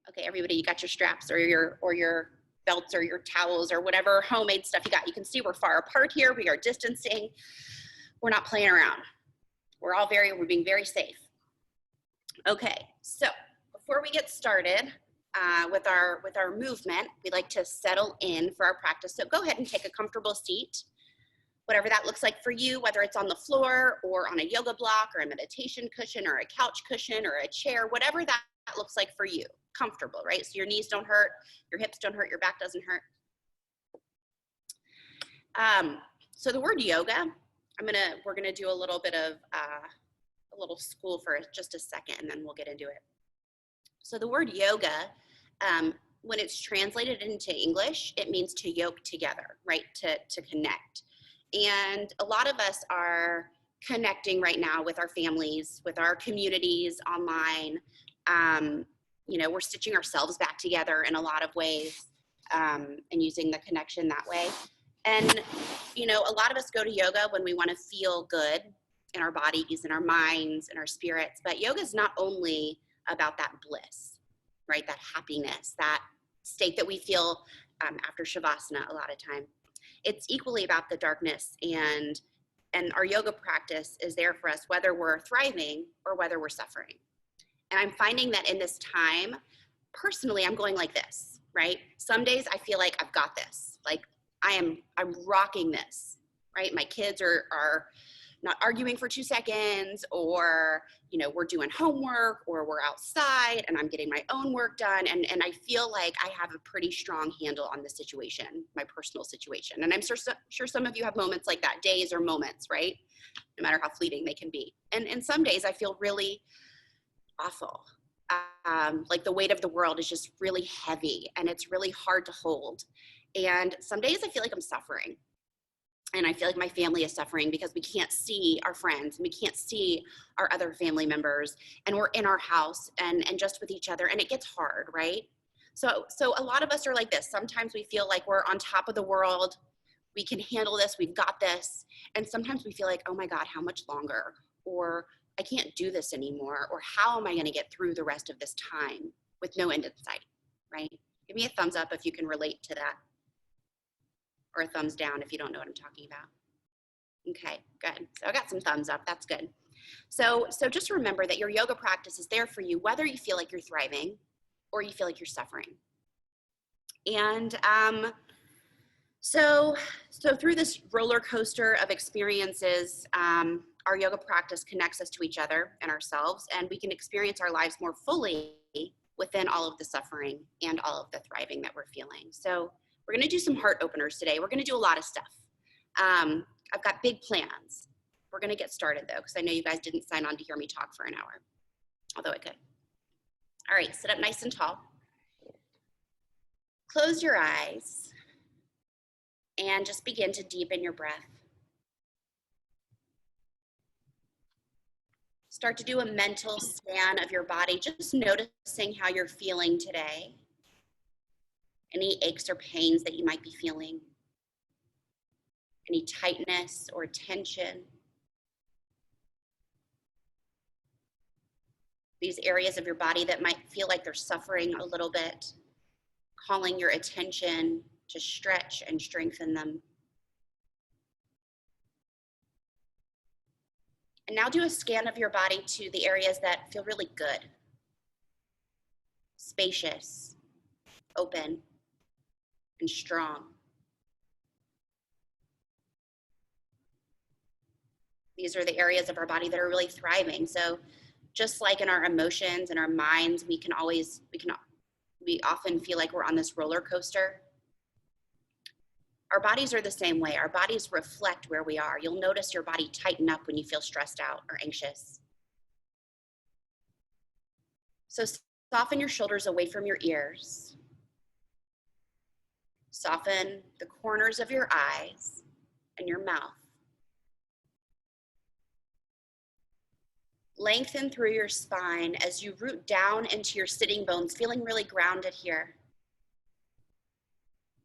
Okay, everybody, you got your straps or your belts or your towels or whatever homemade stuff you got. You can see we're far apart here. We are distancing. We're not playing around. We're being very safe. Okay, so before we get started with our movement, we like to settle in for our practice. So go ahead and take a comfortable seat, whatever that looks like for you, whether it's on the floor or on a yoga block or a meditation cushion or a couch cushion or a chair, whatever that looks like for you. Comfortable, right? So your knees don't hurt, your hips don't hurt, your back doesn't hurt. So the word yoga, we're gonna do a little bit of a little school for just a second, and then we'll get into it. So the word yoga, when it's translated into English, it means to yoke together, right? To connect. And a lot of us are connecting right now with our families, with our communities online. You know, we're stitching ourselves back together in a lot of ways, and using the connection that way. And, you know, a lot of us go to yoga when we want to feel good in our bodies, in our minds, in our spirits. But yoga is not only about that bliss, right? That happiness, that state that we feel after Shavasana a lot of time. It's equally about the darkness, and our yoga practice is there for us whether we're thriving or whether we're suffering. And I'm finding that in this time, personally, I'm going like this, right? Some days I feel like I've got this, like I'm rocking this, right? My kids are not arguing for 2 seconds, or, you know, we're doing homework, or we're outside and I'm getting my own work done. And I feel like I have a pretty strong handle on the situation, my personal situation. And I'm sure some of you have moments like that, days or moments, right? No matter how fleeting they can be. And some days I feel really awful. Like the weight of the world is just really heavy and it's really hard to hold. And some days I feel like I'm suffering. And I feel like my family is suffering because we can't see our friends and we can't see our other family members, and we're in our house and just with each other, and it gets hard, right? So a lot of us are like this. Sometimes we feel like we're on top of the world. We can handle this. We've got this. And sometimes we feel like, oh my God, how much longer? Or I can't do this anymore. Or how am I going to get through the rest of this time with no end in sight, right? Give me a thumbs up if you can relate to that, or a thumbs down if you don't know what I'm talking about. Okay, good. So I got some thumbs up. That's good. So just remember that your yoga practice is there for you, whether you feel like you're thriving or you feel like you're suffering. And so through this roller coaster of experiences, our yoga practice connects us to each other and ourselves, and we can experience our lives more fully within all of the suffering and all of the thriving that we're feeling. So we're going to do some heart openers today. We're going to do a lot of stuff. I've got big plans. We're going to get started though, because I know you guys didn't sign on to hear me talk for an hour, although I could. All right, sit up nice and tall. Close your eyes and just begin to deepen your breath. Start to do a mental scan of your body, just noticing how you're feeling today. Any aches or pains that you might be feeling. Any tightness or tension. These areas of your body that might feel like they're suffering a little bit, calling your attention to stretch and strengthen them. And now do a scan of your body to the areas that feel really good, spacious, open, and strong. These are the areas of our body that are really thriving. So just like in our emotions and our minds, we often feel like we're on this roller coaster. Our bodies are the same way. Our bodies reflect where we are. You'll notice your body tighten up when you feel stressed out or anxious. So soften your shoulders away from your ears. Soften the corners of your eyes and your mouth. Lengthen through your spine as you root down into your sitting bones, feeling really grounded here.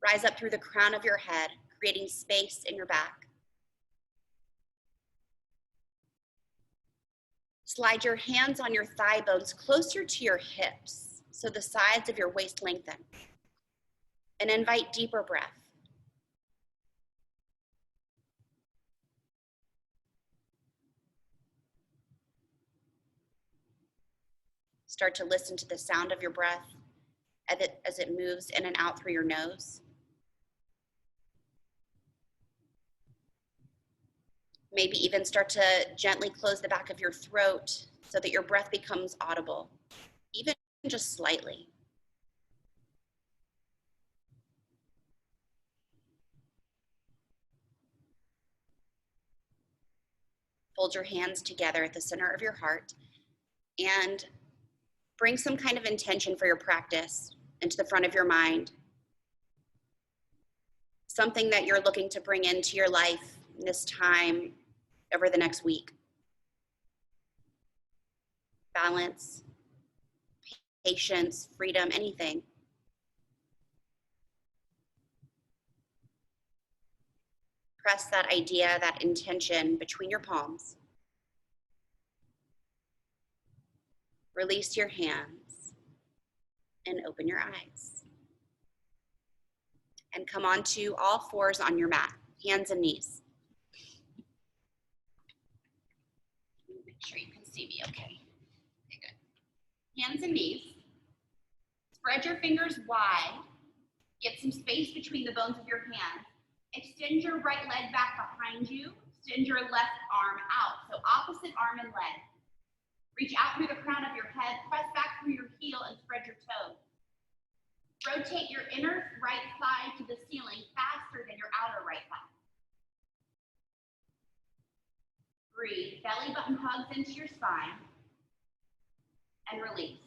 Rise up through the crown of your head, creating space in your back. Slide your hands on your thigh bones closer to your hips. so the sides of your waist lengthen. And invite deeper breath. Start to listen to the sound of your breath as it moves in and out through your nose. Maybe even start to gently close the back of your throat so that your breath becomes audible, even just slightly. Fold your hands together at the center of your heart and bring some kind of intention for your practice into the front of your mind. Something that you're looking to bring into your life this time over the next week. Balance, patience, freedom, anything. Press that idea, that intention between your palms. Release your hands and open your eyes. And come onto all fours on your mat, hands and knees. Make sure you can see me okay. Okay, good. Hands and knees. Spread your fingers wide. Get some space between the bones of your hands. Extend your right leg back behind you. Extend your left arm out. So opposite arm and leg. Reach out through the crown of your head. Press back through your heel and spread your toes. Rotate your inner right thigh to the ceiling faster than your outer right thigh. Breathe. Belly button hugs into your spine. And release.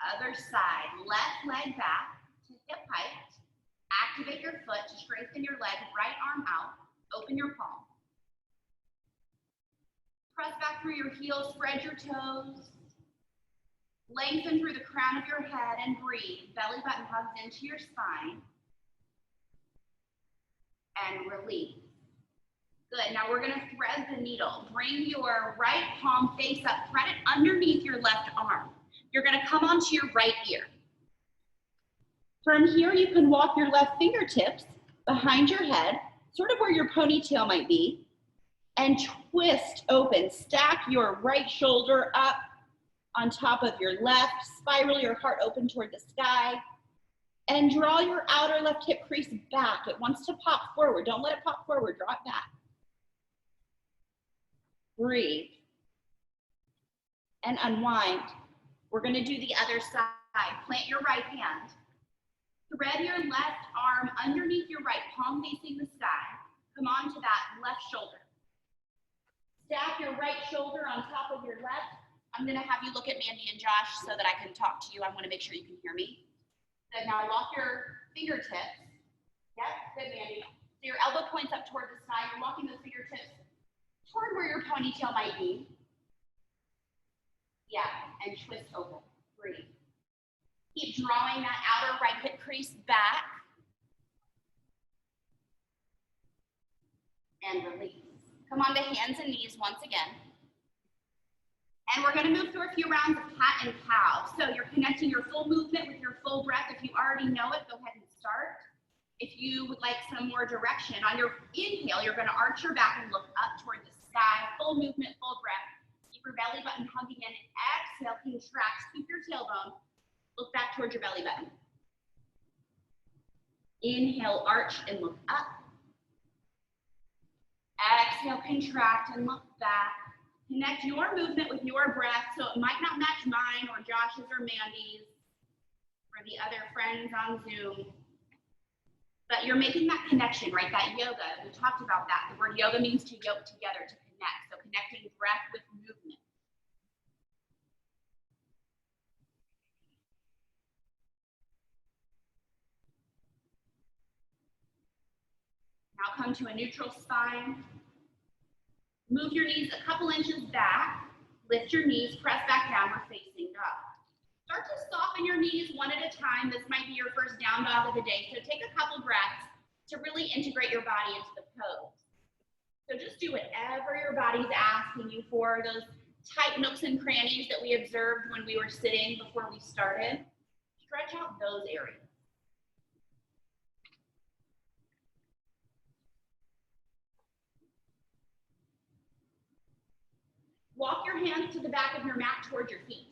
Other side. Left leg back to hip height. Activate your foot to strengthen your leg, right arm out, open your palm. Press back through your heels, spread your toes. Lengthen through the crown of your head and breathe. Belly button hugs into your spine. And release. Good, now we're gonna thread the needle. Bring your right palm face up, thread it underneath your left arm. You're gonna come onto your right ear. From here, you can walk your left fingertips behind your head, sort of where your ponytail might be, and twist open. Stack your right shoulder up on top of your left, spiral your heart open toward the sky, and draw your outer left hip crease back. It wants to pop forward. Don't let it pop forward, draw it back. Breathe. And unwind. We're gonna do the other side. Plant your right hand. Thread your left arm underneath your right, palm facing the sky. Come onto that left shoulder. Stack your right shoulder on top of your left. I'm gonna have you look at Mandy and Josh so that I can talk to you. I wanna make sure you can hear me. Good, now walk your fingertips. Yep, good, Mandy. So your elbow points up toward the sky. You're walking those fingertips toward where your ponytail might be. Yeah, and twist open, breathe. Keep drawing that outer right hip crease back. And release. Come on to hands and knees once again. And we're gonna move through a few rounds of cat and cow. So you're connecting your full movement with your full breath. If you already know it, go ahead and start. If you would like some more direction, on your inhale, you're gonna arch your back and look up toward the sky. Full movement, full breath. Keep your belly button hugging in. Exhale, contract, scoop your tailbone. Look back towards your belly button. Inhale, arch and look up. Exhale, contract and look back. Connect your movement with your breath so it might not match mine or Josh's or Mandy's or the other friends on Zoom. But you're making that connection, right? That yoga, we talked about that. The word yoga means to yoke together, to connect. So connecting breath with movement. Now come to a neutral spine. Move your knees a couple inches back. Lift your knees, press back down, we're facing dog. Start to soften your knees one at a time. This might be your first down dog of the day. So take a couple breaths to really integrate your body into the pose. So just do whatever your body's asking you for, those tight nooks and crannies that we observed when we were sitting before we started. Stretch out those areas. Walk your hands to the back of your mat towards your feet.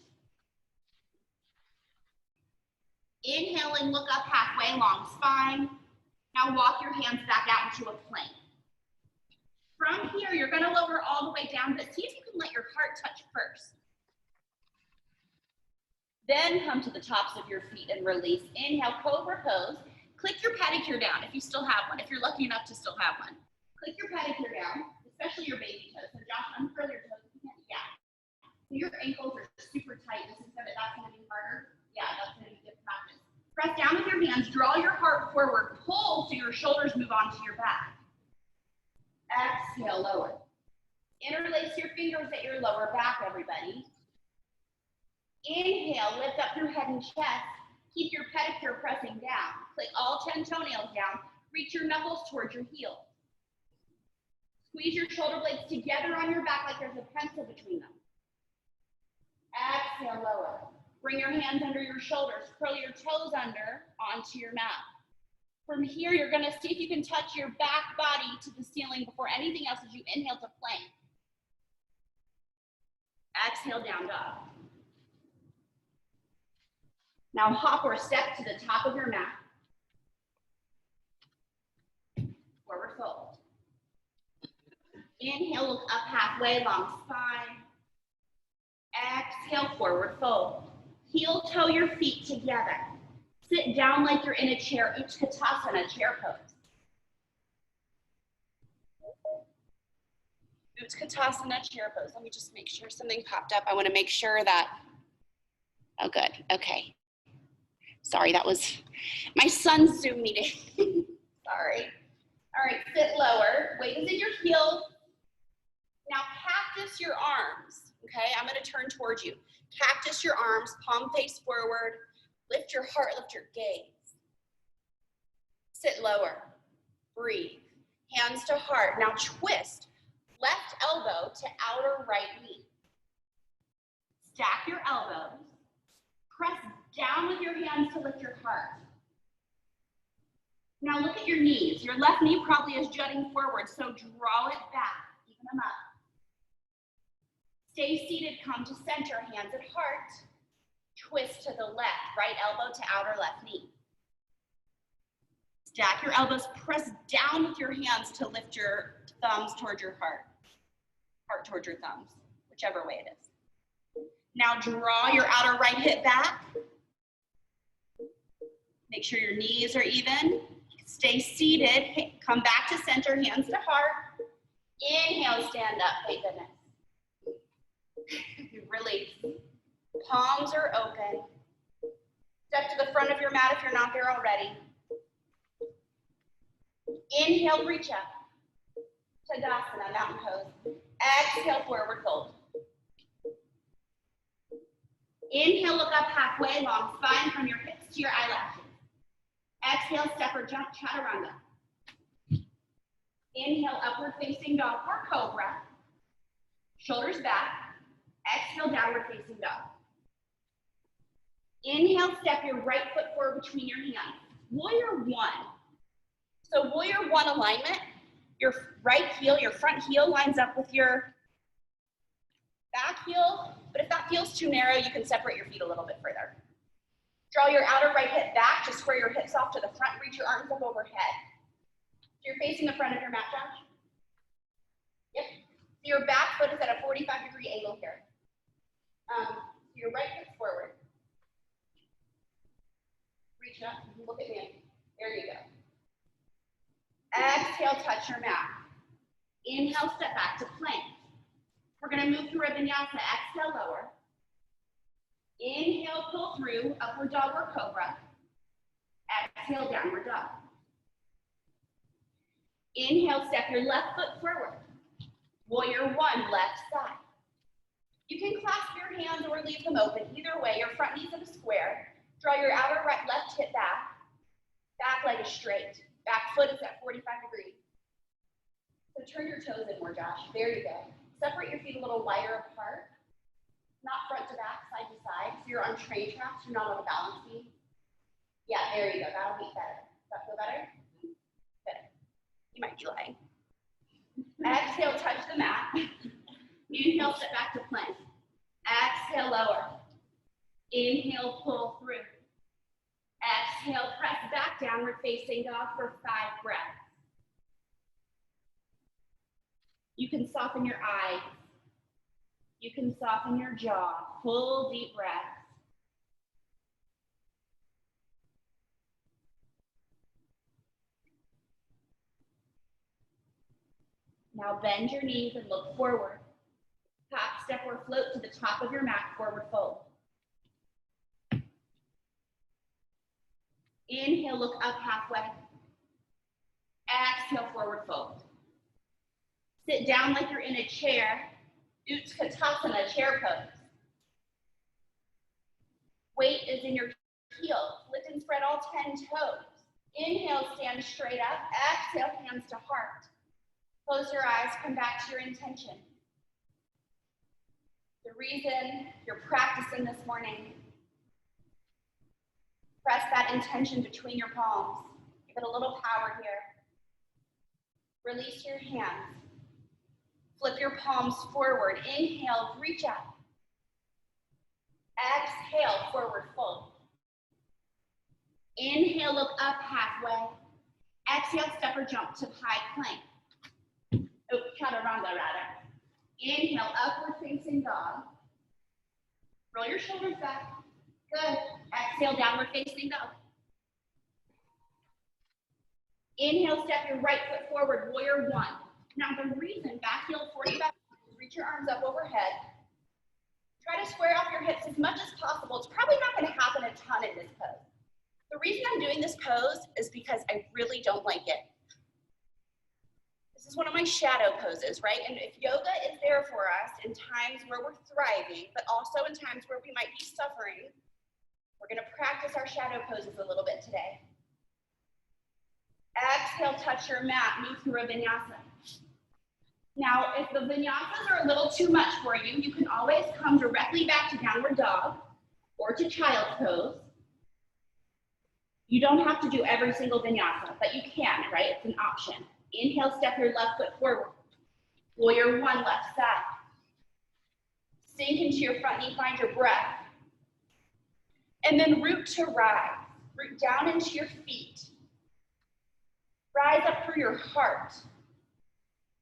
Inhale and look up halfway, long spine. Now walk your hands back out into a plank. From here, you're gonna lower all the way down, but see if you can let your heart touch first. Then come to the tops of your feet and release. Inhale, cobra pose. Click your pedicure down if you still have one, if you're lucky enough to still have one. Click your pedicure down, especially your baby toes. So Josh, uncurl your toes if you can. Yeah. So your ankles are super tight. This is gonna, that's gonna be harder. Yeah, that's gonna be good practice. Press down with your hands, draw your heart forward, pull so your shoulders move onto your back. Exhale, lower. Interlace your fingers at your lower back, everybody. Inhale, lift up through head and chest. Keep your pedicure pressing down. Click all 10 toenails down. Reach your knuckles towards your heel. Squeeze your shoulder blades together on your back like there's a pencil between them. Exhale, lower. Bring your hands under your shoulders. Curl your toes under onto your mat. From here, you're gonna see if you can touch your back body to the ceiling before anything else as you inhale to plank. Exhale, down dog. Now hop or step to the top of your mat. Forward fold. Inhale, look up halfway, long spine. Exhale, forward fold. Heel toe your feet together. Sit down like you're in a chair, Utkatasana, chair pose. Utkatasana, chair pose. Let me just make sure something popped up. I want to make sure that, oh good, okay. Sorry, that was my son's Zoom meeting. Sorry. All right, sit lower. Weight is in your heels. Now cactus your arms, okay? I'm gonna turn towards you. Cactus your arms, palm face forward. Lift your heart, lift your gaze. Sit lower, breathe. Hands to heart. Now twist, left elbow to outer right knee. Stack your elbows. Press down with your hands to lift your heart. Now look at your knees. Your left knee probably is jutting forward, so draw it back, even them up. Stay seated, come to center, hands at heart. Twist to the left, right elbow to outer left knee. Stack your elbows, press down with your hands to lift your thumbs towards your heart. Heart towards your thumbs, whichever way it is. Now draw your outer right hip back. Make sure your knees are even. Stay seated, come back to center, hands to heart. Inhale, stand up, thank goodness. Release. Palms are open. Step to the front of your mat if you're not there already. Inhale, reach up. Tadasana, mountain pose. Exhale, forward fold. Inhale, look up halfway, long spine from your hips to your eyelashes. Exhale, step or jump, chaturanga. Inhale, upward facing dog or cobra. Shoulders back. Exhale, downward facing dog. Inhale, step your right foot forward between your hands. Warrior one. So warrior one alignment, your right heel, your front heel lines up with your back heel, but if that feels too narrow, you can separate your feet a little bit further. Draw your outer right hip back, just square your hips off to the front, reach your arms up overhead. So you're facing the front of your mat, Josh? Yep. So your back foot is at a 45-degree angle here. So your right hip forward. Reach up, look at me. There you go. Exhale, touch your mat. Inhale, step back to plank. We're gonna move through a vinyasa. Exhale, lower. Inhale, pull through, upward dog or cobra. Exhale, downward dog. Inhale, step your left foot forward. Warrior one, left side. You can clasp your hands or leave them open. Either way, your front knee's in a square. Draw your outer right left hip back. Back leg is straight. Back foot is at 45 degrees. So turn your toes in more, Josh. There you go. Separate your feet a little wider apart. Not front to back, side to side. So you're on train tracks, you're not on a balance beam. Yeah, there you go. That'll be better. Does that feel better? Good. You might be lying. Exhale, touch the mat. Inhale, step back to plank. Exhale, lower. Inhale, pull through. Exhale, press back, downward facing dog for 5 breaths. You can soften your eyes. You can soften your jaw. Full deep breaths. Now bend your knees and look forward. Hop, step, or float to the top of your mat, forward fold. Inhale, look up halfway. Exhale, forward fold. Sit down like you're in a chair. Utkatasana, chair pose. Weight is in your heels. Lift and spread all 10 toes. Inhale, stand straight up. Exhale, hands to heart. Close your eyes, come back to your intention. The reason you're practicing this morning, press that intention between your palms. Give it a little power here. Release your hands. Flip your palms forward. Inhale, reach up. Exhale, forward fold. Inhale, look up halfway. Exhale, step or jump to high plank. Oh, chaturanga rather. Inhale, upward facing dog. Roll your shoulders back. Good. Exhale, downward facing dog. Inhale, step your right foot forward, warrior 1. Now the reason, back heel 45 degrees, reach your arms up overhead. Try to square off your hips as much as possible. It's probably not going to happen a ton in this pose. The reason I'm doing this pose is because I really don't like it. This is one of my shadow poses, right? And if yoga is there for us in times where we're thriving, but also in times where we might be suffering, we're going to practice our shadow poses a little bit today. Exhale, touch your mat, move through a vinyasa. Now, if the vinyasas are a little too much for you, you can always come directly back to downward dog or to child's pose. You don't have to do every single vinyasa, but you can, right? It's an option. Inhale, step your left foot forward. Warrior 1, left side. Sink into your front knee, find your breath. And then root to rise. Root down into your feet. Rise up through your heart.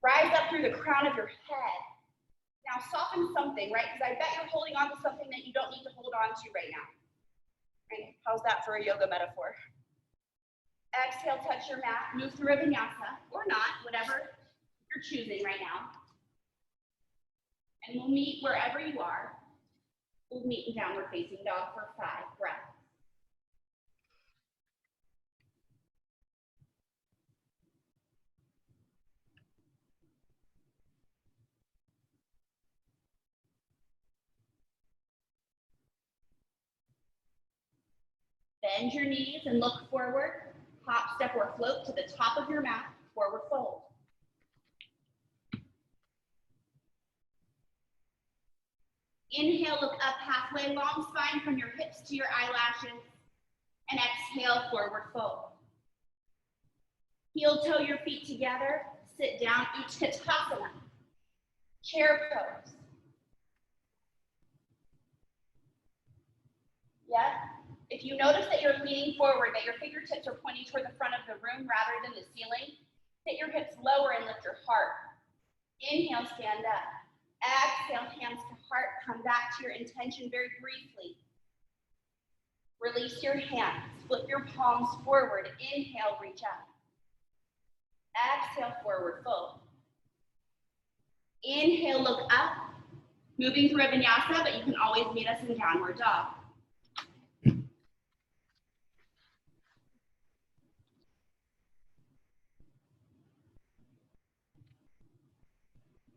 Rise up through the crown of your head. Now soften something, right? Because I bet you're holding on to something that you don't need to hold on to right now. Right? How's that for a yoga metaphor? Exhale, touch your mat, move through a vinyasa, or not, whatever you're choosing right now. And we'll meet wherever you are. We'll meet in downward facing dog for 5 breaths. Bend your knees and look forward. Hop, step, or float to the top of your mat, forward fold. Inhale, look up halfway, long spine from your hips to your eyelashes. And exhale, forward fold. Heel toe your feet together. Sit down, Utkatasana. Chair pose. Yes? If you notice that you're leaning forward, that your fingertips are pointing toward the front of the room rather than the ceiling, sit your hips lower and lift your heart. Inhale, stand up. Exhale, hands to heart. Come back to your intention very briefly. Release your hands. Flip your palms forward. Inhale, reach up. Exhale, forward fold. Inhale, look up. Moving through a vinyasa, but you can always meet us in downward dog.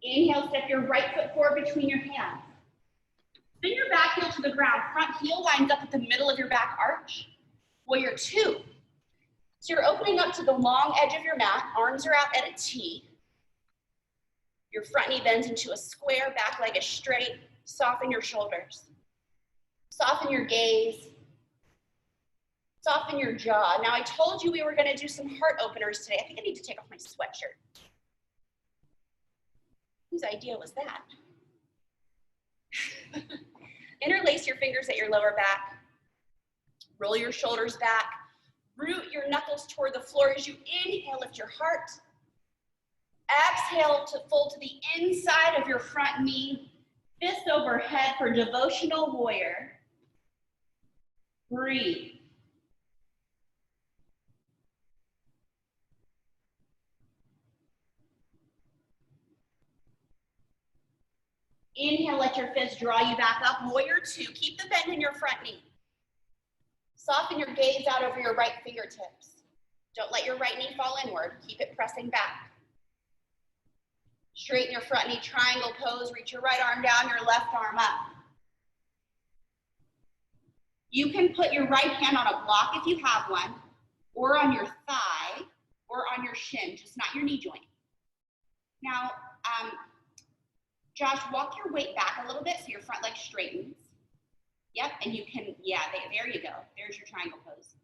Inhale, step your right foot forward between your hands. Spin your back heel to the ground. Front heel lines up at the middle of your back arch. Warrior 2. So you're opening up to the long edge of your mat. Arms are out at a T. Your front knee bends into a square, back leg is straight. Soften your shoulders. Soften your gaze. Soften your jaw. Now I told you we were gonna do some heart openers today. I think I need to take off my sweatshirt. Whose idea was that? Interlace your fingers at your lower back. Roll your shoulders back. Root your knuckles toward the floor as you inhale, lift your heart. Exhale to fold to the inside of your front knee. Fist overhead for devotional warrior. Breathe. Inhale, let your fist draw you back up. Warrior two, keep the bend in your front knee. Soften your gaze out over your right fingertips. Don't let your right knee fall inward. Keep it pressing back. Straighten your front knee, triangle pose. Reach your right arm down, your left arm up. You can put your right hand on a block if you have one, or on your thigh, or on your shin, just not your knee joint. Now, Josh, walk your weight back a little bit so your front leg straightens. Yep, and you can, yeah, there you go. There's your triangle pose.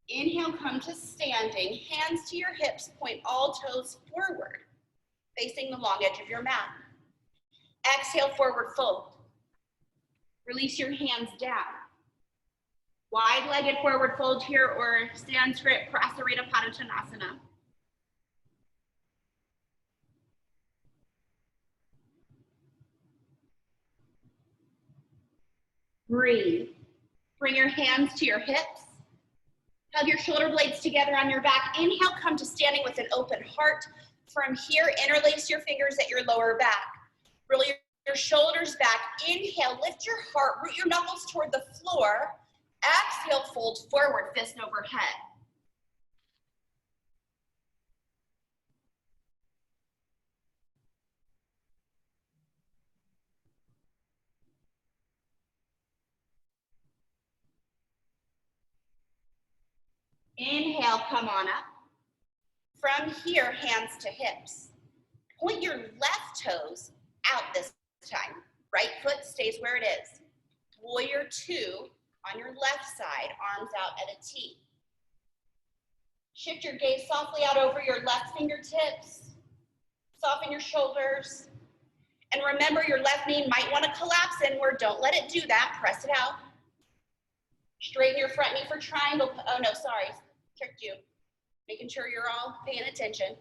Inhale, come to standing. Hands to your hips, point all toes forward, facing the long edge of your mat. Exhale, forward fold. Release your hands down. Wide-legged forward fold here, or Sanskrit Prasarita Padottanasana. Breathe. Bring your hands to your hips. Hug your shoulder blades together on your back. Inhale, come to standing with an open heart. From here, interlace your fingers at your lower back. Roll your shoulders back. Inhale, lift your heart, root your knuckles toward the floor. Exhale, fold forward, fist overhead. Inhale, come on up. From here, hands to hips. Point your left toes out this time. Right foot stays where it is. Warrior two on your left side, arms out at a T. Shift your gaze softly out over your left fingertips. Soften your shoulders. And remember, your left knee might want to collapse inward. Don't let it do that. Press it out. Straighten your front knee for triangle. Oh no, sorry, tricked you. Making sure you're all paying attention.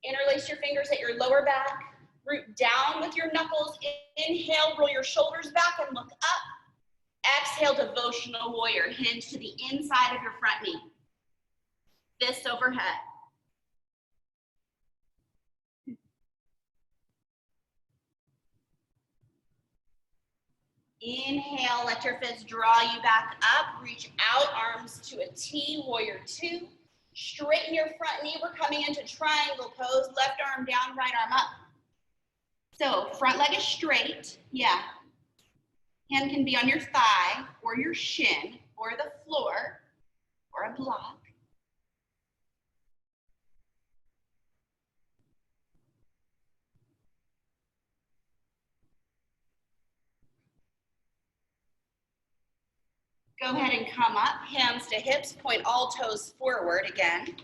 Interlace your fingers at your lower back. Root down with your knuckles. Inhale, roll your shoulders back and look up. Exhale, devotional warrior. Hinge to the inside of your front knee. Fists overhead. Inhale, let your fists draw you back up. Reach out, arms to a T, warrior two. Straighten your front knee. We're coming into triangle pose. Left arm down, right arm up. So front leg is straight, yeah. Hand can be on your thigh or your shin or the floor or a block. Go ahead and come up, hands to hips, point all toes forward again.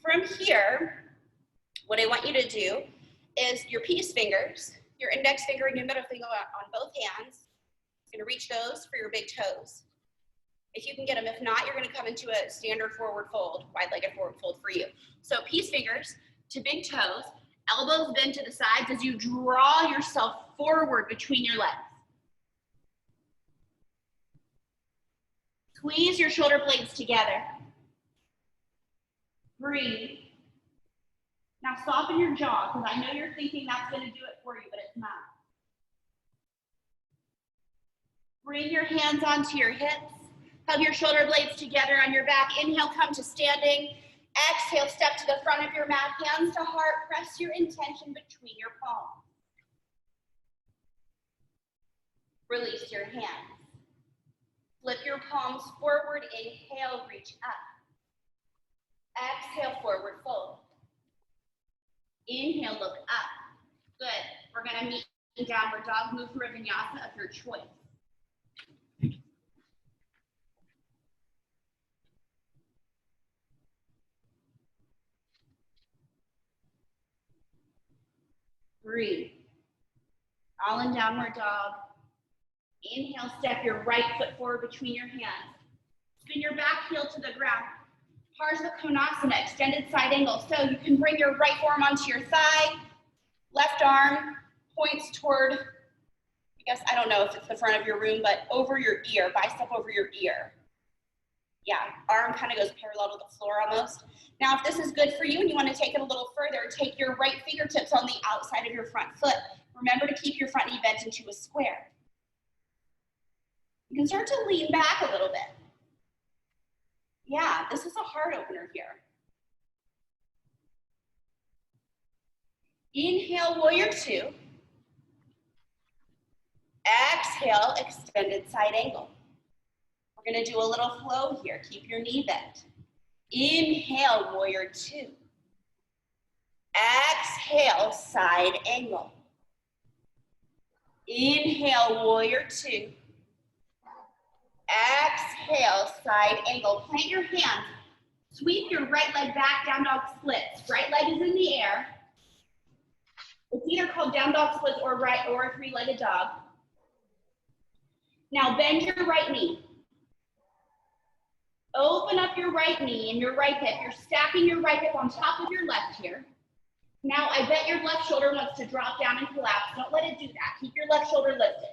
From here, what I want you to do is your peace fingers, your index finger and your middle finger on both hands. You're gonna reach those for your big toes. If you can get them, if not, you're gonna come into a standard forward fold, wide-legged forward fold for you. So peace fingers to big toes, elbows bend to the sides as you draw yourself forward between your legs. Squeeze your shoulder blades together. Breathe. Now soften your jaw, because I know you're thinking that's going to do it for you, but it's not. Bring your hands onto your hips. Hug your shoulder blades together on your back. Inhale, come to standing. Exhale, step to the front of your mat. Hands to heart. Press your intention between your palms. Release your hands. Flip your palms forward. Inhale, reach up. Exhale, forward fold. Inhale, look up. Good. We're going to meet Downward dog, move through a vinyasa of your choice. Breathe. All in downward dog. Inhale, step your right foot forward between your hands. Spin your back heel to the ground. Parsva Konasana, extended side angle. So you can bring your right forearm onto your thigh. Left arm points toward, I guess, I don't know if it's the front of your room, but over your ear, bicep over your ear. Yeah, arm kind of goes parallel to the floor almost. Now, if this is good for you and you want to take it a little further, take your right fingertips on the outside of your front foot. Remember to keep your front knee bent into a square. You can start to lean back a little bit. Yeah, this is a heart opener here. Inhale, warrior two. Exhale, extended side angle. We're gonna do a little flow here. Keep your knee bent. Inhale, warrior two. Exhale, side angle. Inhale, warrior two. Exhale, side angle. Plant your hands. Sweep your right leg back, down dog splits. Right leg is in the air. It's either called down dog splits or a three-legged dog. Now bend your right knee. Open up your right knee and your right hip. You're stacking your right hip on top of your left here. Now I bet your left shoulder wants to drop down and collapse. Don't let it do that. Keep your left shoulder lifted.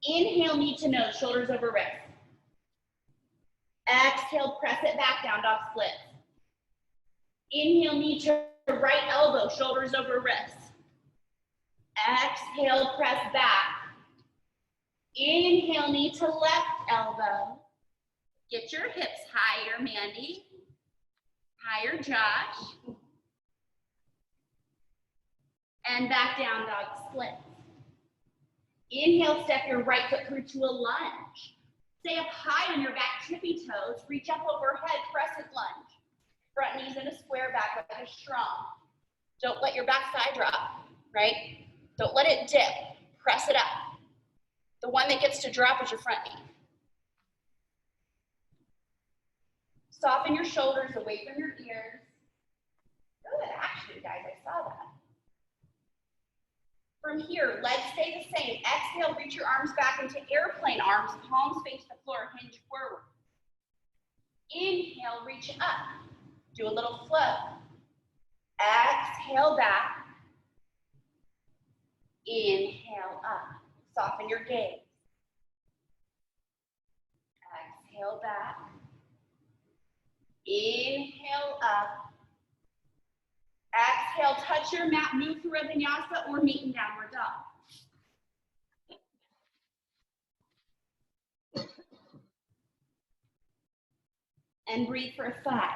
Inhale, knee to nose, shoulders over wrist. Exhale, press it back, down dog splits. Inhale, knee to right elbow, shoulders over wrist. Exhale, press back. Inhale, knee to left elbow. Get your hips higher, Mandy. Higher, Josh. And back down, dog splits. Inhale, step your right foot through to a lunge. Stay up high on your back tippy toes. Reach up overhead, crescent lunge. Front knees in a square, back leg is strong. Don't let your back thigh drop, right? Don't let it dip. Press it up. The one that gets to drop is your front knee. Soften your shoulders away from your ears. Good action, guys. I saw that. From here, legs stay the same. Exhale, reach your arms back into airplane arms. Palms face the floor, hinge forward. Inhale, reach up. Do a little flow. Exhale back. Inhale up. Soften your gaze. Exhale back. Inhale up. Exhale, touch your mat, move through a vinyasa or meet in downward dog. And breathe for 5.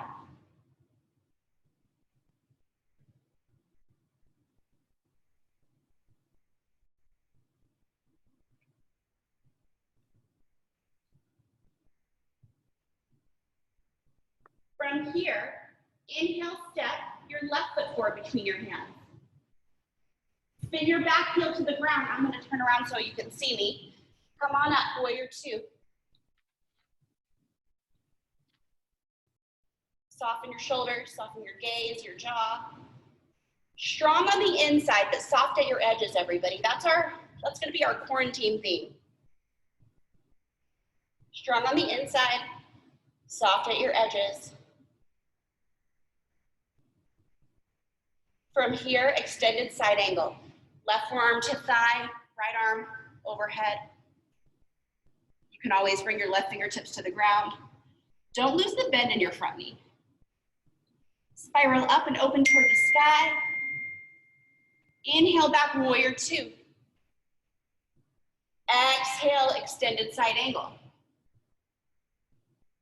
From here, inhale, step your left foot forward between your hands. Spin your back heel to the ground. I'm going to turn around so you can see me. Come on up, warrior two. Soften your shoulders, soften your gaze, your jaw. Strong on the inside, but soft at your edges, everybody. That's going to be our quarantine theme. Strong on the inside, soft at your edges. From here, extended side angle. Left forearm to thigh, right arm overhead. You can always bring your left fingertips to the ground. Don't lose the bend in your front knee. Spiral up and open toward the sky. Inhale back, warrior two. Exhale, extended side angle.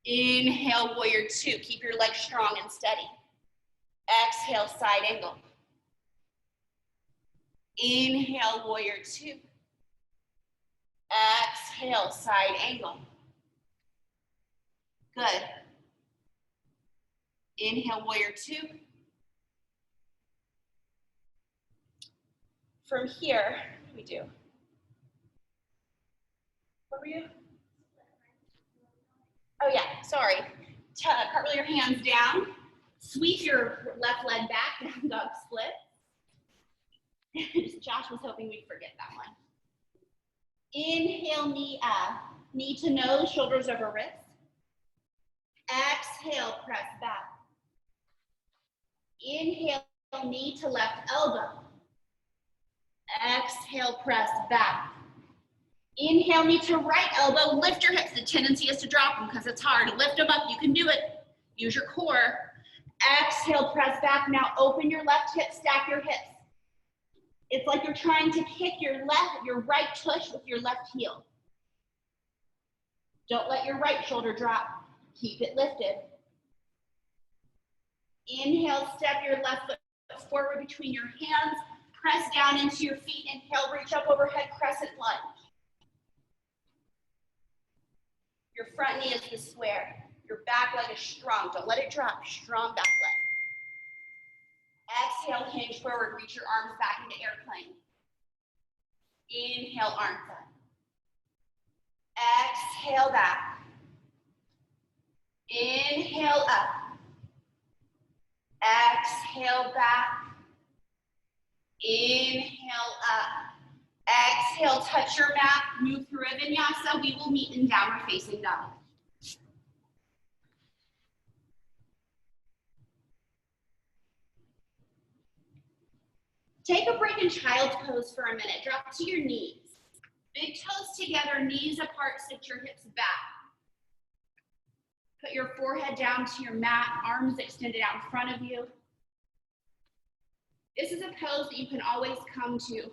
Inhale, warrior two. Keep your legs strong and steady. Exhale, side angle. Inhale, warrior two. Exhale, side angle. Good. Inhale, warrior two. from here, what do we do? What were you? Oh yeah, sorry. Cartwheel your hands down. Sweep your left leg back, down dog split. Josh was hoping we'd forget that one. Inhale, knee to nose, shoulders over wrist. Exhale, press back. Inhale, knee to left elbow. Exhale, press back. Inhale, knee to right elbow, lift your hips. The tendency is to drop them because it's hard. Lift them up, you can do it. Use your core. Exhale, press back. Now open your left hip, stack your hips. It's like you're trying to kick your right tush with your left heel. Don't let your right shoulder drop. Keep it lifted. Inhale, step your left foot forward between your hands. Press down into your feet. Inhale, reach up overhead, crescent lunge. Your front knee is the square. Your back leg is strong. Don't let it drop. Strong back leg. Exhale, hinge forward. Reach your arms back into airplane. Inhale, arms up. Exhale, back. Inhale, up. Exhale, back. Inhale, up. Exhale, touch your mat. Move through a vinyasa. We will meet in downward facing dog. Take a break in child's pose for a minute. Drop to your knees. Big toes together, knees apart, sit your hips back. Put your forehead down to your mat, arms extended out in front of you. This is a pose that you can always come to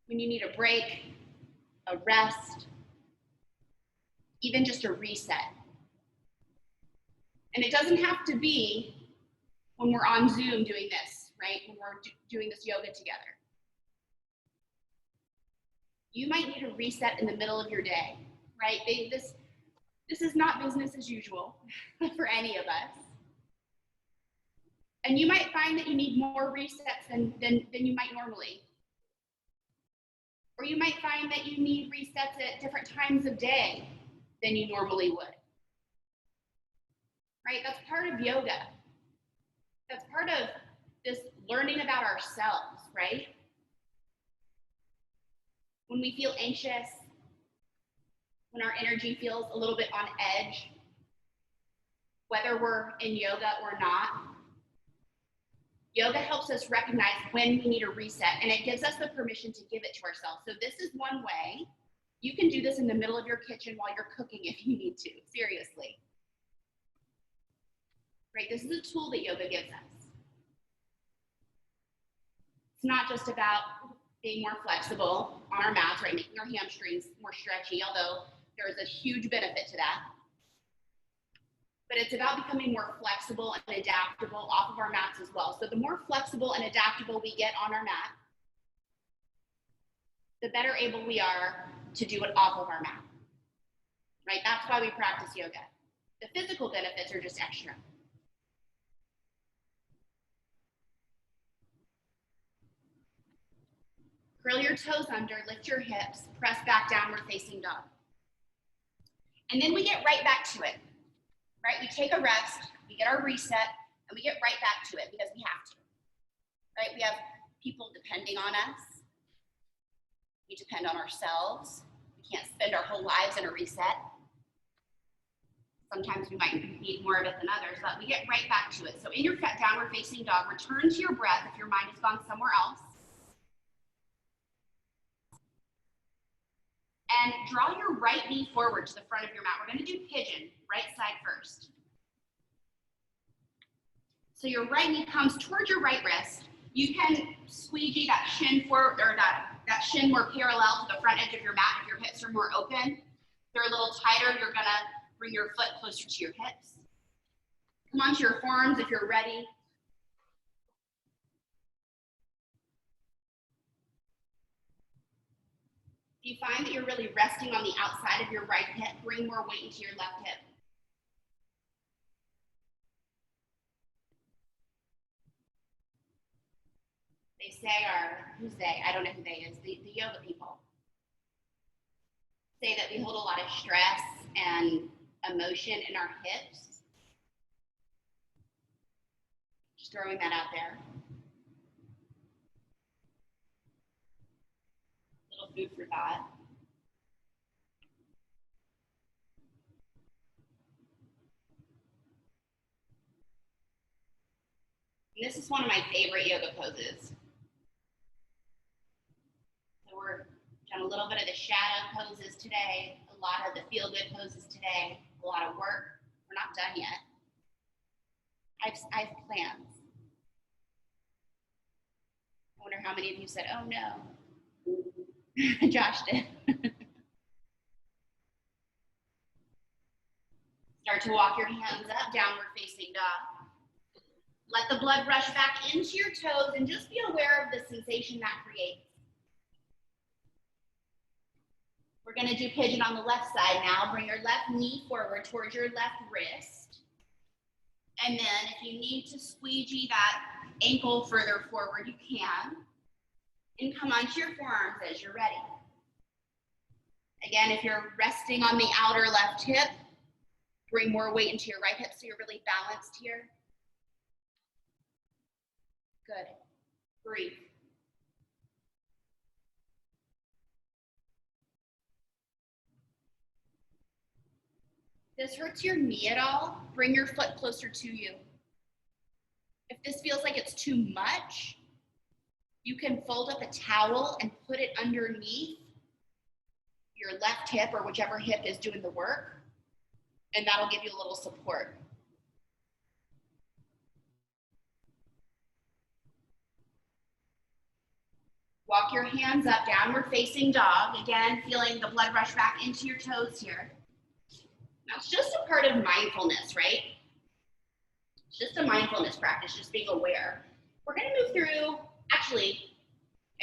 when you need a break, a rest, even just a reset. And it doesn't have to be when we're on Zoom doing this, right? When we're doing this yoga together. You might need a reset in the middle of your day, right? This is not business as usual for any of us. And you might find that you need more resets than you might normally. Or you might find that you need resets at different times of day than you normally would. Right? That's part of yoga. That's part of this learning about ourselves, right? When we feel anxious, when our energy feels a little bit on edge, whether we're in yoga or not, yoga helps us recognize when we need a reset, and it gives us the permission to give it to ourselves. So this is one way. You can do this in the middle of your kitchen while you're cooking if you need to, seriously. Right, this is a tool that yoga gives us. It's not just about being more flexible on our mats, right, making our hamstrings more stretchy, although there is a huge benefit to that. But it's about becoming more flexible and adaptable off of our mats as well. So the more flexible and adaptable we get on our mat, the better able we are to do it off of our mat, right? That's why we practice yoga. The physical benefits are just extra. Curl your toes under, lift your hips, press back downward facing dog. And then we get right back to it, right? We take a rest, we get our reset, and we get right back to it because we have to, right? We have people depending on us. We depend on ourselves. We can't spend our whole lives in a reset. Sometimes we might need more of it than others, but we get right back to it. So in your downward facing dog, return to your breath if your mind has gone somewhere else. And draw your right knee forward to the front of your mat. We're going to do pigeon, right side first. So your right knee comes towards your right wrist. You can squeegee that shin forward, or that shin more parallel to the front edge of your mat if your hips are more open. If they're a little tighter, you're going to bring your foot closer to your hips. Come onto your forearms if you're ready. If you find that you're really resting on the outside of your right hip, bring more weight into your left hip. they say are, who's they? I don't know who they is, the yoga people say that we hold a lot of stress and emotion in our hips. Just throwing that out there. Little food for thought. And this is one of my favorite yoga poses. So we're done a little bit of the shadow poses today, a lot of the feel-good poses today, a lot of work. We're not done yet. I have plans. I wonder how many of you said, oh no. Josh did. Start to walk your hands up, downward facing dog. Let the blood rush back into your toes and just be aware of the sensation that creates. We're gonna do pigeon on the left side now. Bring your left knee forward towards your left wrist. And then if you need to squeegee that ankle further forward, you can. And come onto your forearms as you're ready. Again, if you're resting on the outer left hip, bring more weight into your right hip so you're really balanced here. Good. Breathe. If this hurts your knee at all, bring your foot closer to you. If this feels like it's too much, you can fold up a towel and put it underneath your left hip or whichever hip is doing the work, and that'll give you a little support. Walk your hands up, downward facing dog. Again, feeling the blood rush back into your toes here. Now it's just a part of mindfulness, right? It's just a mindfulness practice, just being aware. We're gonna move through, actually,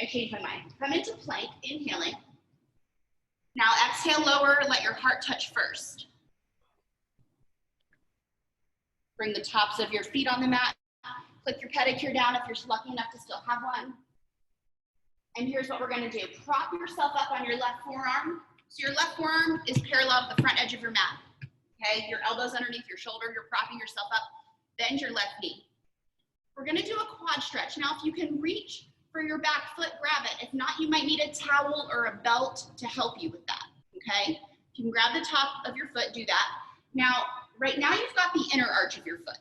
I changed my mind. Come into plank, inhaling. Now exhale, lower, let your heart touch first. Bring the tops of your feet on the mat. Click your pedicure down if you're lucky enough to still have one. And here's what we're gonna do. Prop yourself up on your left forearm. So your left forearm is parallel to the front edge of your mat. Okay, your elbows underneath your shoulder, you're propping yourself up. Bend your left knee. We're gonna do a quad stretch. Now, if you can reach for your back foot, grab it. If not, you might need a towel or a belt to help you with that, okay? If you can grab the top of your foot, do that. Now, right now you've got the inner arch of your foot.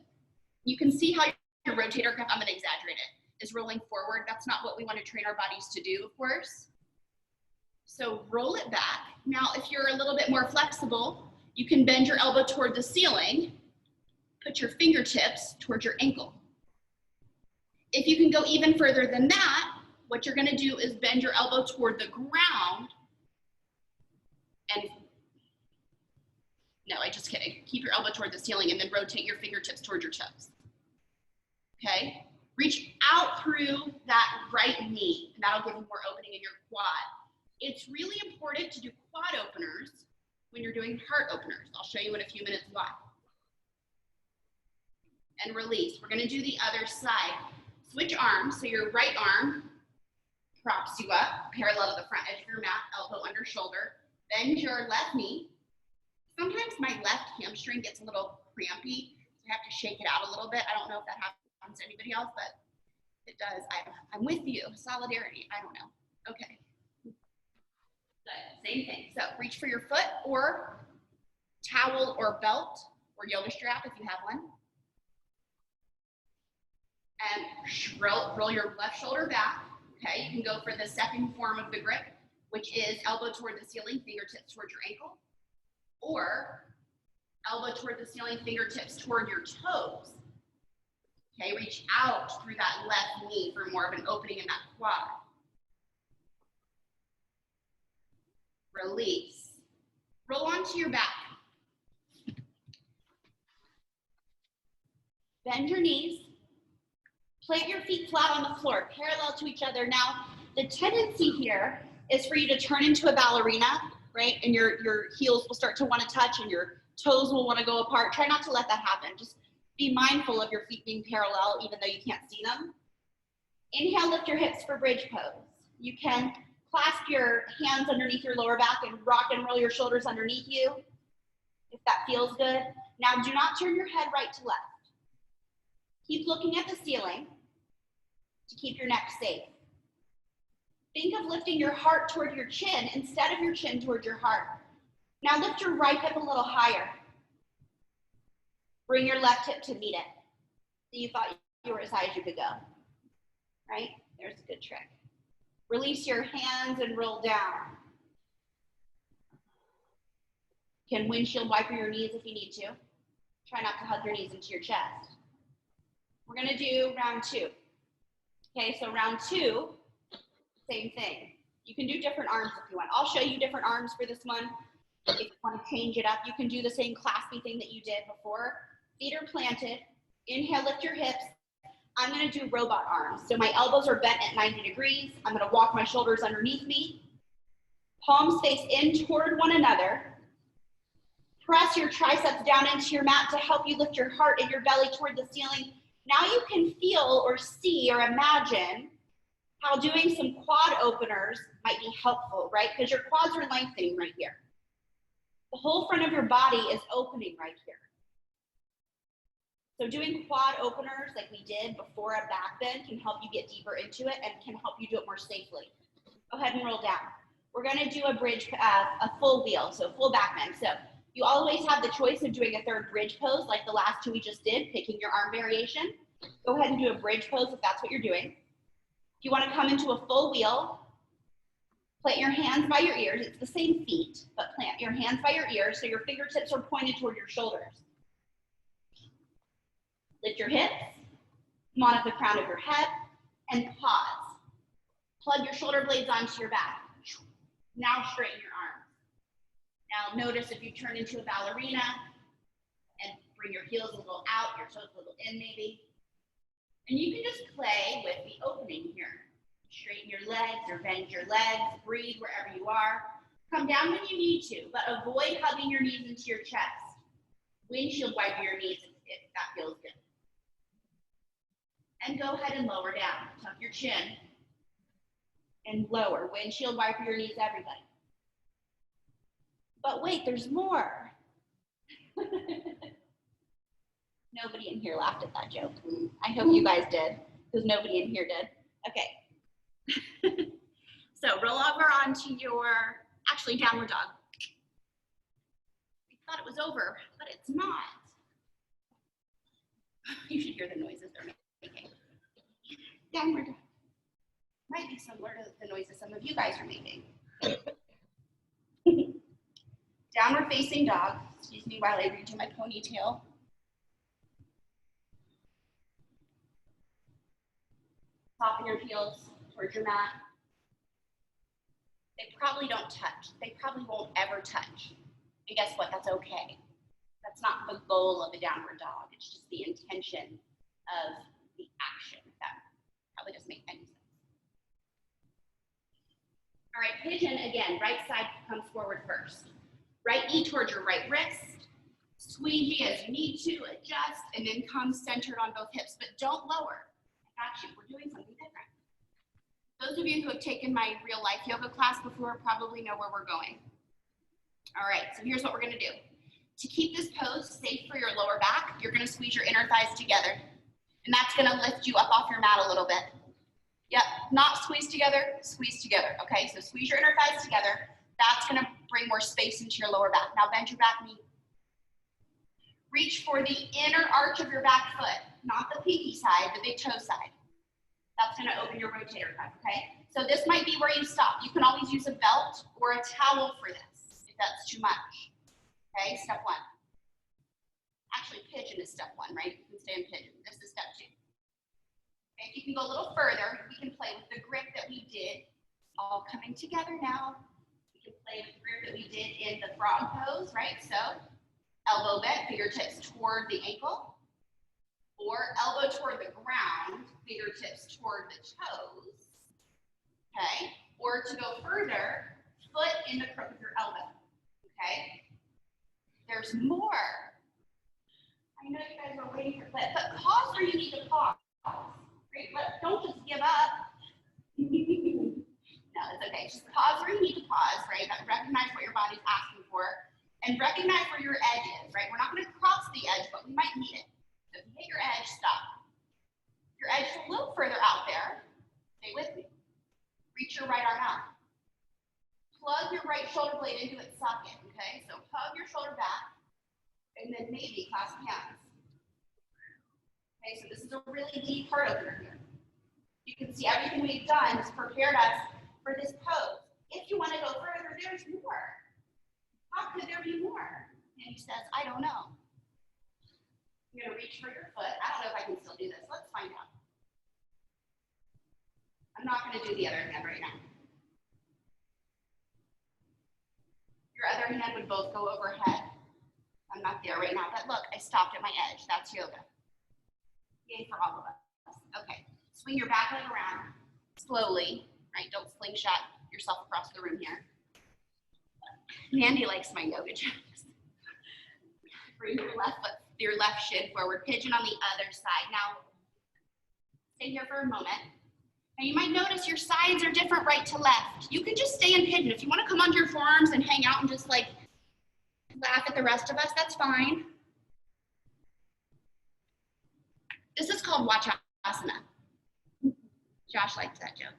You can see how your rotator cuff, I'm gonna exaggerate it, is rolling forward. That's not what we wanna train our bodies to do, of course. So roll it back. Now, if you're a little bit more flexible, you can bend your elbow toward the ceiling, put your fingertips towards your ankle. If you can go even further than that, what you're gonna do is bend your elbow toward the ground and, no, I'm just kidding. Keep your elbow toward the ceiling and then rotate your fingertips toward your toes, okay? Reach out through that right knee and that'll give you more opening in your quad. It's really important to do quad openers when you're doing heart openers. I'll show you in a few minutes why. And release. We're gonna do the other side. Switch arms, so your right arm props you up, parallel to the front edge of your mat, elbow under shoulder. Bend your left knee. Sometimes my left hamstring gets a little crampy, so I have to shake it out a little bit. I don't know if that happens to anybody else, but it does. I'm with you. Solidarity. I don't know. Okay. Good. Same thing. So reach for your foot or towel or belt or yoga strap if you have one. And roll your left shoulder back. Okay, you can go for the second form of the grip, which is elbow toward the ceiling, fingertips toward your ankle, or elbow toward the ceiling, fingertips toward your toes. Okay, reach out through that left knee for more of an opening in that quad. Release. Roll onto your back. Bend your knees. Plant your feet flat on the floor, parallel to each other. Now, the tendency here is for you to turn into a ballerina, right? And your heels will start to want to touch and your toes will want to go apart. Try not to let that happen. Just be mindful of your feet being parallel, even though you can't see them. Inhale, lift your hips for bridge pose. You can clasp your hands underneath your lower back and rock and roll your shoulders underneath you, if that feels good. Now, do not turn your head right to left. Keep looking at the ceiling to keep your neck safe. Think of lifting your heart toward your chin instead of your chin toward your heart. Now lift your right hip a little higher. Bring your left hip to meet it. So you thought you were as high as you could go, right? There's a good trick. Release your hands and roll down. You can windshield wiper your knees if you need to. Try not to hug your knees into your chest. We're gonna do round 2. Okay, so round 2, same thing. You can do different arms if you want. I'll show you different arms for this one. If you want to change it up, you can do the same claspy thing that you did before. Feet are planted. Inhale, lift your hips. I'm going to do robot arms. So my elbows are bent at 90 degrees. I'm going to walk my shoulders underneath me. Palms face in toward one another. Press your triceps down into your mat to help you lift your heart and your belly toward the ceiling. Now you can feel or see or imagine how doing some quad openers might be helpful, right? Because your quads are lengthening right here. The whole front of your body is opening right here. So doing quad openers like we did before a back bend can help you get deeper into it and can help you do it more safely. Go ahead and roll down. We're gonna do a bridge, a full wheel, so full back bend. So you always have the choice of doing a third bridge pose like the last 2 we just did, picking your arm variation. Go ahead and do a bridge pose if that's what you're doing. If you wanna come into a full wheel, plant your hands by your ears. It's the same feet, but plant your hands by your ears so your fingertips are pointed toward your shoulders. Lift your hips, come on up the crown of your head, and pause. Plug your shoulder blades onto your back. Now straighten your arms. Now notice if you turn into a ballerina and bring your heels a little out, your toes a little in maybe. And you can just play with the opening here. Straighten your legs or bend your legs, breathe wherever you are. Come down when you need to, but avoid hugging your knees into your chest. Windshield wiper your knees if that feels good. And go ahead and lower down. Tuck your chin and lower. Windshield wiper your knees, everybody. But wait, there's more. Nobody in here laughed at that joke. I hope you guys did, because nobody in here did. Okay. So roll over onto your, actually downward dog. I thought it was over, but it's not. You should hear the noises they're making. Downward dog. Might be similar to the noises some of you guys are making. Downward facing dog. Excuse me while I redo my ponytail. Soften your heels towards your mat. They probably don't touch. They probably won't ever touch. And guess what? That's okay. That's not the goal of a downward dog. It's just the intention of the action. That probably doesn't make any sense. All right, pigeon again. Right side comes forward first. Right knee towards your right wrist. Squeegee as you need to, adjust, and then come centered on both hips, but don't lower. Actually, we're doing something different. Those of you who have taken my real life yoga class before probably know where we're going. All right, so here's what we're gonna do. To keep this pose safe for your lower back, you're gonna squeeze your inner thighs together, and that's gonna lift you up off your mat a little bit. Yep, not squeeze together, okay? So squeeze your inner thighs together. That's gonna bring more space into your lower back. Now bend your back knee. Reach for the inner arch of your back foot, not the pinky side, the big toe side. That's gonna open your rotator cuff, okay? So this might be where you stop. You can always use a belt or a towel for this, if that's too much, okay? Step 1. Actually, pigeon is step 1, right? You can stay in pigeon. This is step 2. Okay, if you can go a little further, we can play with the grip that we did, all coming together now. We can play with the grip that we did in the frog pose, right? So, elbow bent, fingertips toward the ankle, or elbow toward the ground, fingertips toward the toes, okay? Or to go further, foot in the crook of your elbow, okay? There's more. I know you guys are waiting for that, but pause where you need to pause, right? Don't just give up. Okay, just pause where you need to pause, right? But recognize what your body's asking for and recognize where your edge is, right? We're not gonna cross the edge, but we might need it. So if you hit your edge, stop. Your edge is a little further out there. Stay with me. Reach your right arm out. Plug your right shoulder blade into its socket, okay? So hug your shoulder back and then maybe clasp hands. Okay, so this is a really deep heart opener here. You can see everything we've done has prepared us for this pose. If you want to go further, there's more. How could there be more? And he says, I don't know. You're gonna reach for your foot. I don't know if I can still do this. Let's find out. I'm not gonna do the other hand right now. Your other hand would both go overhead. I'm not there right now, but look, I stopped at my edge. That's yoga. Yay for all of us. Okay, swing your back leg around slowly, right? Don't slingshot yourself across the room here. Mandy likes my yoga jokes. Bring your left foot, your left shin forward, pigeon on the other side. Now, stay here for a moment. Now you might notice your sides are different right to left. You can just stay in pigeon. If you want to come onto your forearms and hang out and just like laugh at the rest of us, that's fine. This is called Vachasana. Josh liked that joke.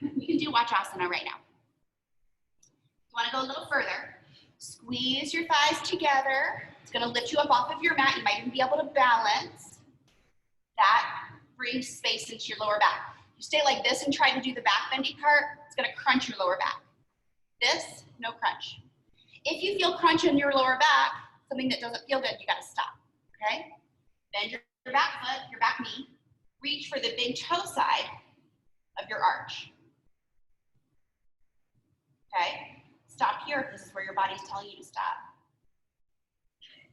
You can do Vachasana right now. You want to go a little further. Squeeze your thighs together. It's going to lift you up off of your mat. You might even be able to balance. That brings space into your lower back. You stay like this and try to do the back bendy part, it's going to crunch your lower back. This, no crunch. If you feel crunch in your lower back, something that doesn't feel good, you got to stop, okay? Bend your back foot, your back knee. Reach for the big toe side of your arch. Okay? Stop here if this is where your body's telling you to stop.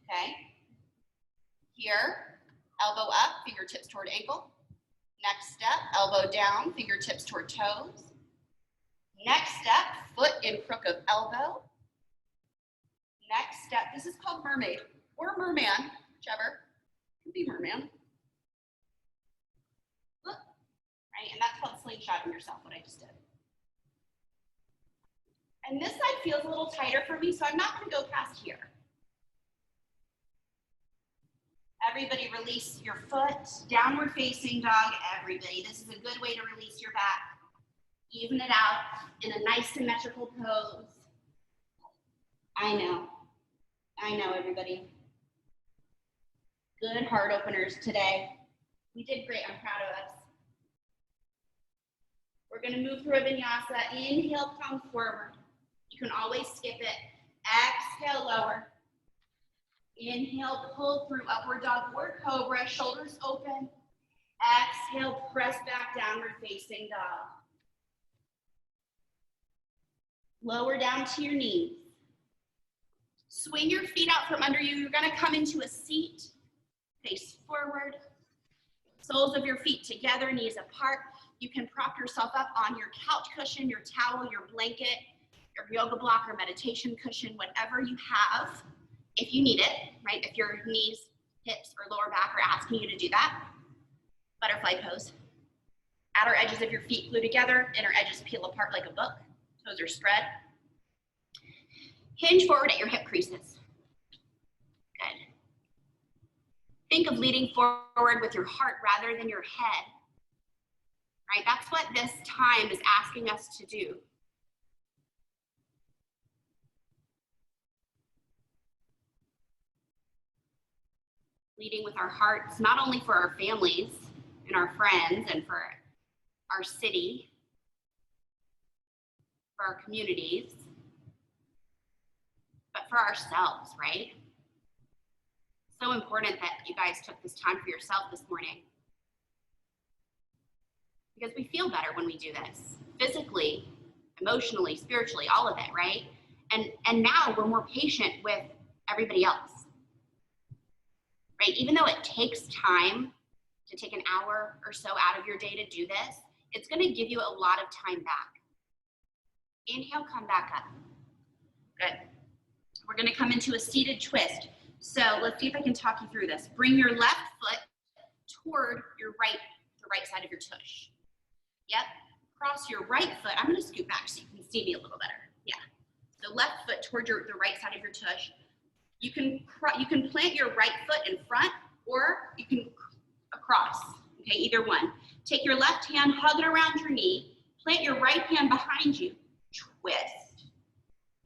Okay? Here, elbow up, fingertips toward ankle. Next step, elbow down, fingertips toward toes. Next step, foot in crook of elbow. Next step, this is called mermaid or merman, whichever. It could be merman. Look, right? And that's called slingshotting yourself, what I just did. And this side feels a little tighter for me, so I'm not going to go past here. Everybody release your foot, downward facing dog, everybody. This is a good way to release your back. Even it out in a nice symmetrical pose. I know everybody. Good heart openers today. We did great, I'm proud of us. We're gonna move through a vinyasa. Inhale, come forward. You can always skip it. Exhale, lower. Inhale, pull through upward dog or cobra, shoulders open. Exhale, press back, downward facing dog. Lower down to your knees. Swing your feet out from under you. You're gonna come into a seat, face forward. Soles of your feet together, knees apart. You can prop yourself up on your couch cushion, your towel, your blanket, your yoga block or meditation cushion, whatever you have. If you need it, right? If your knees, hips, or lower back are asking you to do that. Butterfly pose. Outer edges of your feet glue together, inner edges peel apart like a book. Toes are spread. Hinge forward at your hip creases. Good. Think of leading forward with your heart rather than your head. Right? That's what this time is asking us to do. Leading with our hearts, not only for our families and our friends and for our city, for our communities, but for ourselves, right? So important that you guys took this time for yourself this morning. Because we feel better when we do this, physically, emotionally, spiritually, all of it, right? And now we're more patient with everybody else. Right? Even though it takes time to take an hour or so out of your day to do this, it's going to give you a lot of time back. Inhale, come back up. Good. We're going to come into a seated twist. So let's see if I can talk you through this. Bring your left foot toward your right, the right side of your tush. Yep. Cross your right foot. I'm going to scoot back so you can see me a little better. Yeah. So left foot toward the right side of your tush. You can plant your right foot in front, or you can across. Okay, either one. Take your left hand, hug it around your knee. Plant your right hand behind you. Twist.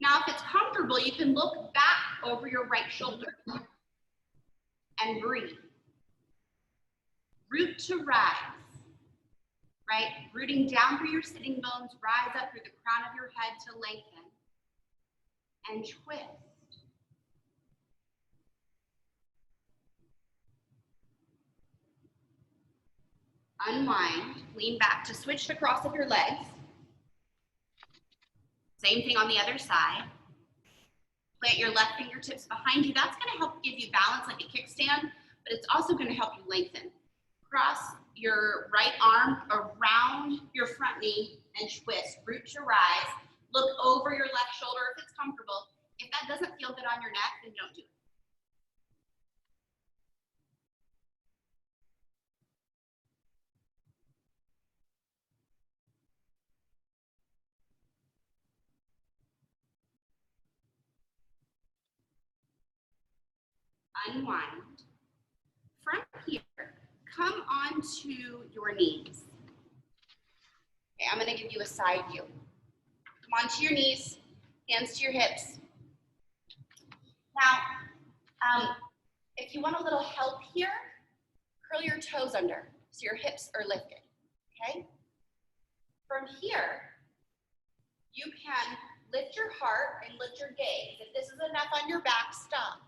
Now, if it's comfortable, you can look back over your right shoulder and breathe. Root to rise. Right? Rooting down through your sitting bones, rise up through the crown of your head to lengthen. And twist. Unwind, lean back to switch the cross of your legs. Same thing on the other side. Plant your left fingertips behind you. That's going to help give you balance like a kickstand, but it's also going to help you lengthen. Cross your right arm around your front knee and twist. Root to rise. Look over your left shoulder if it's comfortable. If that doesn't feel good on your neck, then don't do it. Unwind. From here, come onto your knees. Okay, I'm going to give you a side view. Come onto your knees, hands to your hips. Now, if you want a little help here, curl your toes under so your hips are lifted, okay? From here, you can lift your heart and lift your gaze. If this is enough on your back, stop.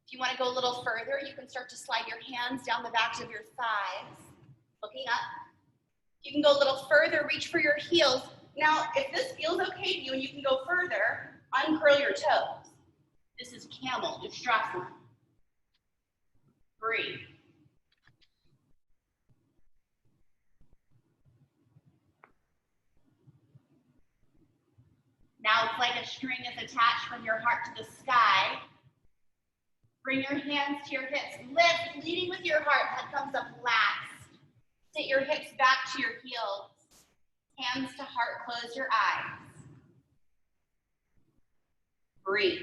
If you want to go a little further, you can start to slide your hands down the backs of your thighs, looking up. You can go a little further, reach for your heels. Now, if this feels okay to you and you can go further, uncurl your toes. This is camel, Ustrasana. Breathe. Now it's like a string is attached from your heart to the sky. Bring your hands to your hips. Lift, leading with your heart. Head comes up last. Sit your hips back to your heels. Hands to heart, close your eyes. Breathe.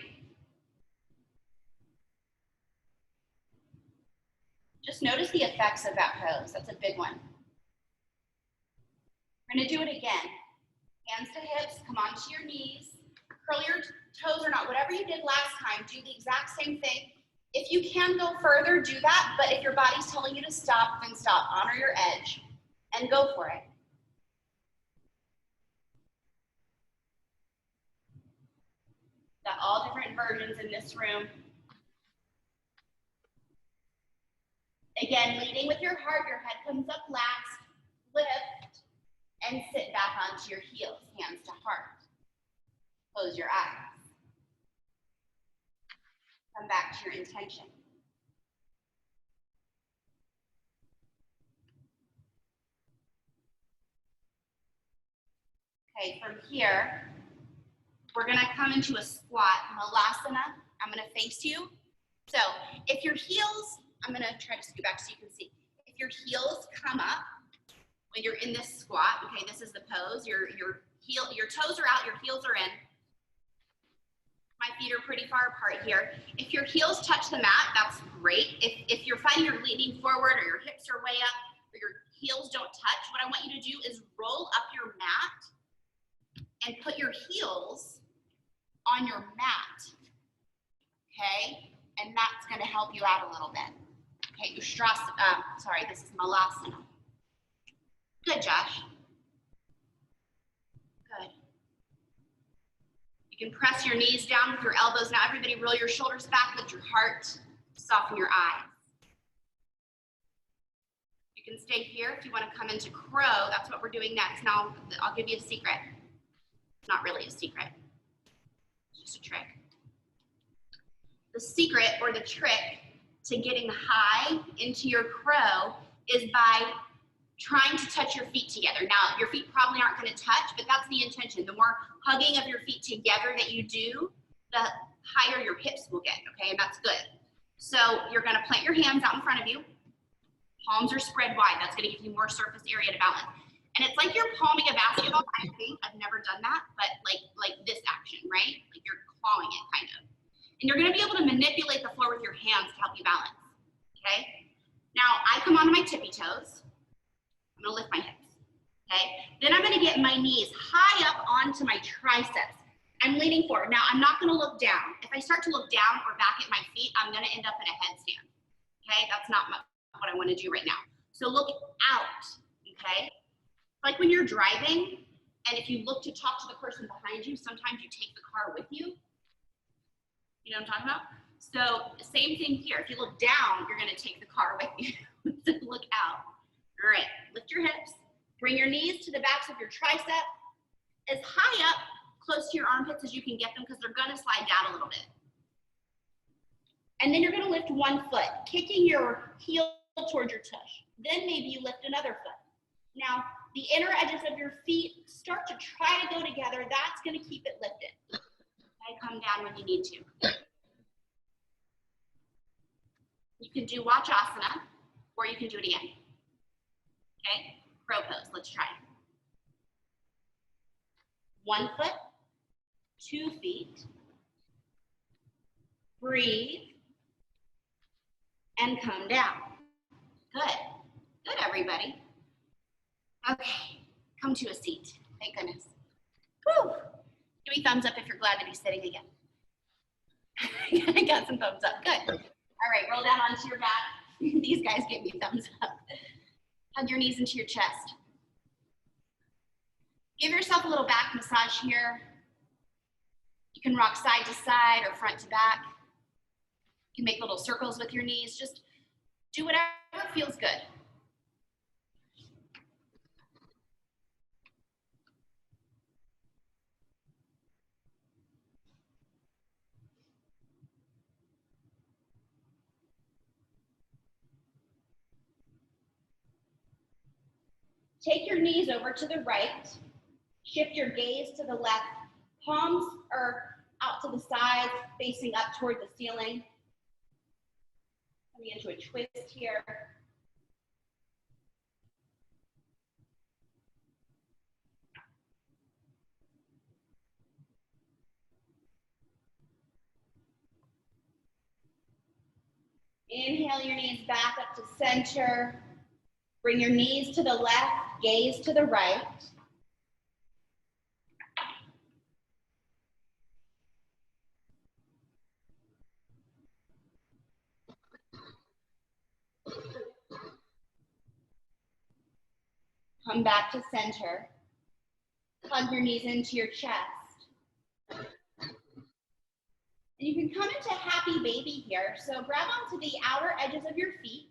Just notice the effects of that pose. That's a big one. We're gonna do it again. Hands to hips, come onto your knees. Curl your toes or not, whatever you did last time, do the exact same thing. If you can go further, do that, but if your body's telling you to stop, then stop. Honor your edge and go for it. Got all different versions in this room. Again, leading with your heart, your head comes up last, lift, and sit back onto your heels, hands to heart. Close your eyes. Come back to your intention. Okay, from here, we're gonna come into a squat, Malasana. I'm gonna face you. So if your heels, I'm gonna try to scoot back so you can see. If your heels come up when you're in this squat, okay, this is the pose. Your toes are out, your heels are in. My feet are pretty far apart here. If your heels touch the mat, that's great. If you're finding you're leaning forward or your hips are way up or your heels don't touch, what I want you to do is roll up your mat and put your heels on your mat, okay? And that's gonna help you out a little bit. Okay, this is Malasana. Good, Josh. Good. You can press your knees down with your elbows. Now everybody roll your shoulders back, lift your heart, soften your eyes. You can stay here if you want to come into crow. That's what we're doing next. Now I'll give you a secret. It's not really a secret. It's just a trick. The secret or the trick to getting high into your crow is by trying to touch your feet together. Now, your feet probably aren't going to touch, but that's the intention. The more hugging of your feet together that you do, the higher your hips will get, okay? And that's good. So you're going to plant your hands out in front of you. Palms are spread wide. That's going to give you more surface area to balance. And it's like you're palming a basketball, I think. I've never done that, but like this action, right? Like you're clawing it, kind of. And you're gonna be able to manipulate the floor with your hands to help you balance, okay? Now, I come onto my tippy toes. I'm gonna lift my hips, okay? Then I'm gonna get my knees high up onto my triceps. I'm leaning forward. Now, I'm not gonna look down. If I start to look down or back at my feet, I'm gonna end up in a headstand, okay? That's not what I wanna do right now. So look out, okay? Like when you're driving, and if you look to talk to the person behind you, sometimes you take the car with you. You know what I'm talking about? So same thing here. If you look down, you're gonna take the car with you. So look out. All right, lift your hips. Bring your knees to the backs of your tricep, as high up, close to your armpits as you can get them, because they're gonna slide down a little bit. And then you're gonna lift one foot, kicking your heel towards your tush. Then maybe you lift another foot. Now, the inner edges of your feet start to try to go together. That's going to keep it lifted. Okay, come down when you need to. You can do Wachasana, or you can do it again. Okay, crow pose. Let's try. 1 foot, 2 feet. Breathe, and come down. Good. Good, everybody. Okay, come to a seat. Thank goodness. Whew. Give me thumbs up if you're glad to be sitting again. I got some thumbs up. Good. All right, roll down onto your back. These guys give me thumbs up. Hug your knees into your chest. Give yourself a little back massage here. You can rock side to side or front to back. You can make little circles with your knees. Just do whatever feels good. Take your knees over to the right. Shift your gaze to the left. Palms are out to the sides, facing up toward the ceiling. Coming into a twist here. Inhale your knees back up to center. Bring your knees to the left, gaze to the right. Come back to center. Hug your knees into your chest. And you can come into happy baby here. So grab onto the outer edges of your feet.